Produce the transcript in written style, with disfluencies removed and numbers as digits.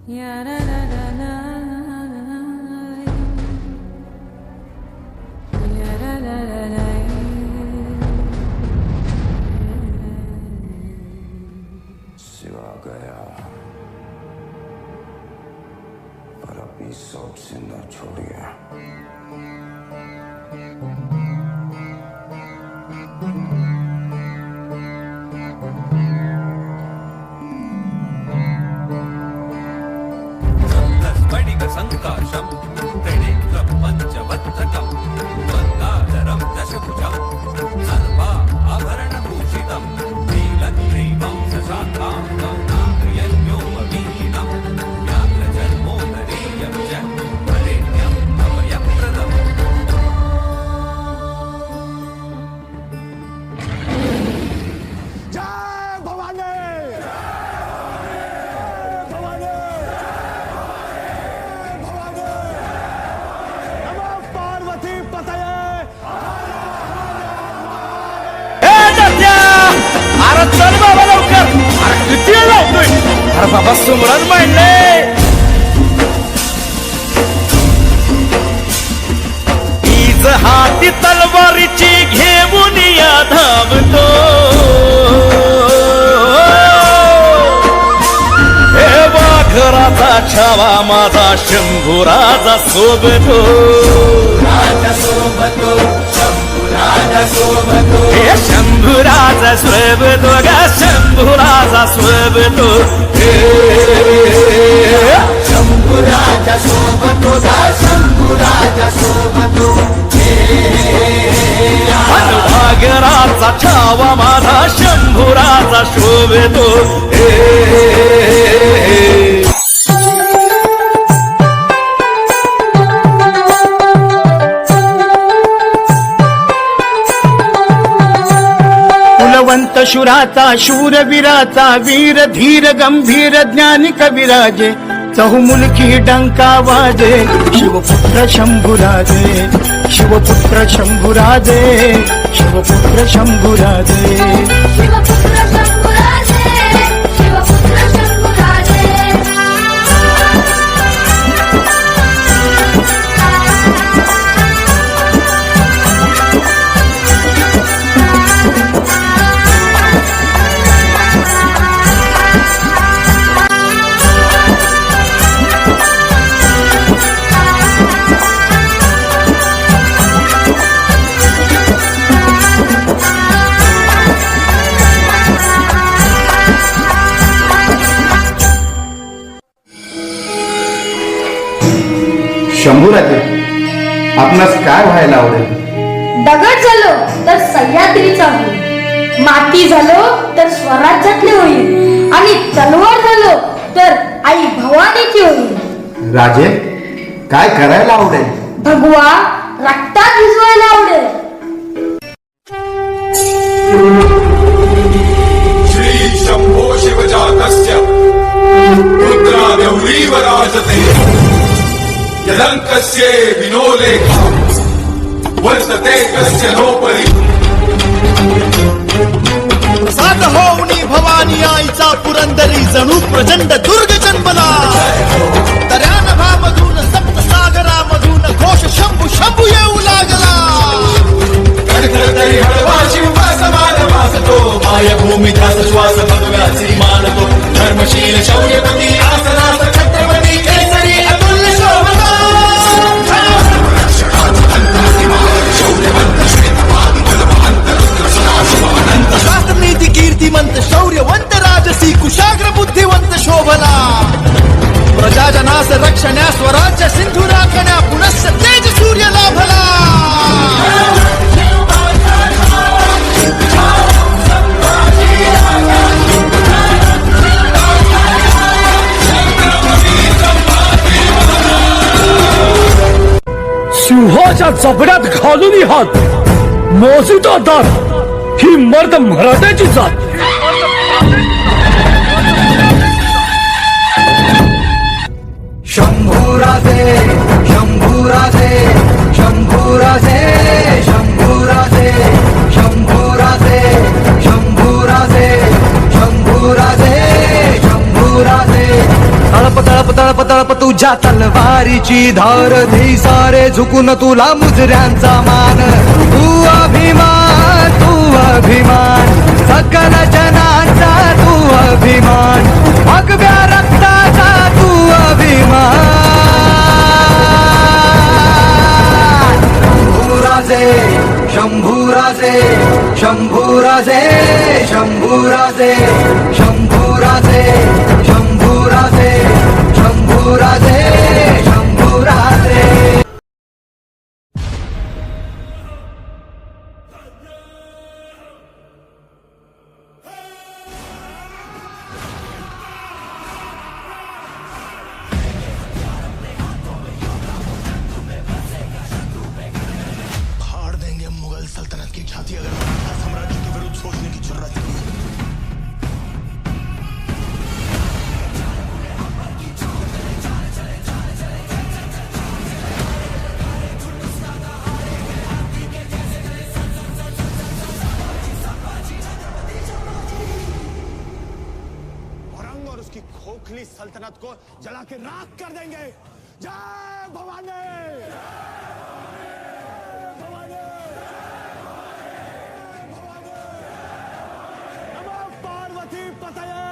सिवा गया पर अभी शौक से न छोड़ गया। संकाशम त्रिनेत्रं पंचवक्त्रकं गंगाधरं दशभुजं सर्वा आभरणभूषितं नीलग्रीवं शशाङ्कां नागयज्ञोपवीतं व्याघ्रजन्मोदरीयं च वरेण्यं अभयप्रदम्। जय भवानी! अरे चल बाबा लवकर, अरे किती वेळ लावतोय? अरे बाबा सुमराज मांडले ईज हाती तलवारीची घेऊन या धावतो हे वाघराचा छावा माझा शंभूराजा सोबतो हे शंभूराजा सोबतो ग शंभूराजा सोबतो शंभूराजा सोबतो गा शंभूराजा सोबतो वाघराचा छावा माझा शंभूराजा शोभतो कुलवंत शुराचा शूरवीराचा वीर धीर गंभीर ज्ञानी कविराजे चहुमुलकी डंका वाजे शिवपुत्र शंभूराजे शिवपुत्र शंभूराजे शिवपुत्र शंभूराजे शिवपुत्र शंभूराजे शिवपुत्र शंभूराजे शंभूराजे आपणास काय व्हायला आवडेल? दगड झालो तर सह्याद्रीचा होईल, माती झालो तर स्वराज्यातले होईल आणि तलवार झालो तर आई भवानीची होईल. राजे काय करायला आवडेल? भगवा रक्तात भिजवायला आवडेल. श्री शंभो शिवजातस्य रुद्रागौरीव राजते यलंकस्य विनोलेखा वर्तते कस्य नोपरी। सात होऊनी भवानी आईचा पुरंदरी जणू प्रचंड दुर्ग जन्मला दर्यानभामधून सप्तसागरामधून घोष शंभू शंभू येऊ लागला. कडकडतरी हळवा शिवा समान वासतो मायभूमी ध्यास श्वास भगव्याची मानतो धर्मशील शौर्यपती आसनास छत्रपती केसरी अतुल्य शोभतो. शास्त्रनीती कीर्तिमंत शौर्यवंत राजसी कुशाग्र बुद्धिवंत शोभला. प्रजाजनास रक्षण्या स्वराज्य सिंधू राखण्या पुनश्च तेज सूर्य लाभला. सिंहाच्या जबड्यात घालून हात मोजितो दात ही मर्द मराठ्याची जात. शंभूराजे शंभूराजे शंभूराजे शंभूराजे शंभूराजे शंभूराजे शंभूराजे शंभूराजे तळप तळप तळप तळप तुझ्या तलवारीची धार धी सारे झुकून तुला मुजऱ्यांचा मान तू अभिमान सकल जनांचा तू अभिमान भगव्या रक्ताचा तू अभिमान शंभूराजे शंभूराजे शंभूराजे शंभूराजे शंभूराजे शंभूराजे शंभूराजे फाड़ देंगे मुगल सल्तनत की छाती अगर मराठा साम्राज्य के विरुद्ध सोचने की जरूरत नहीं। औरंग और उसकी खोखली सल्तनत को जला के राख कर देंगे। जय भवानी। नमो पार्वती पतये।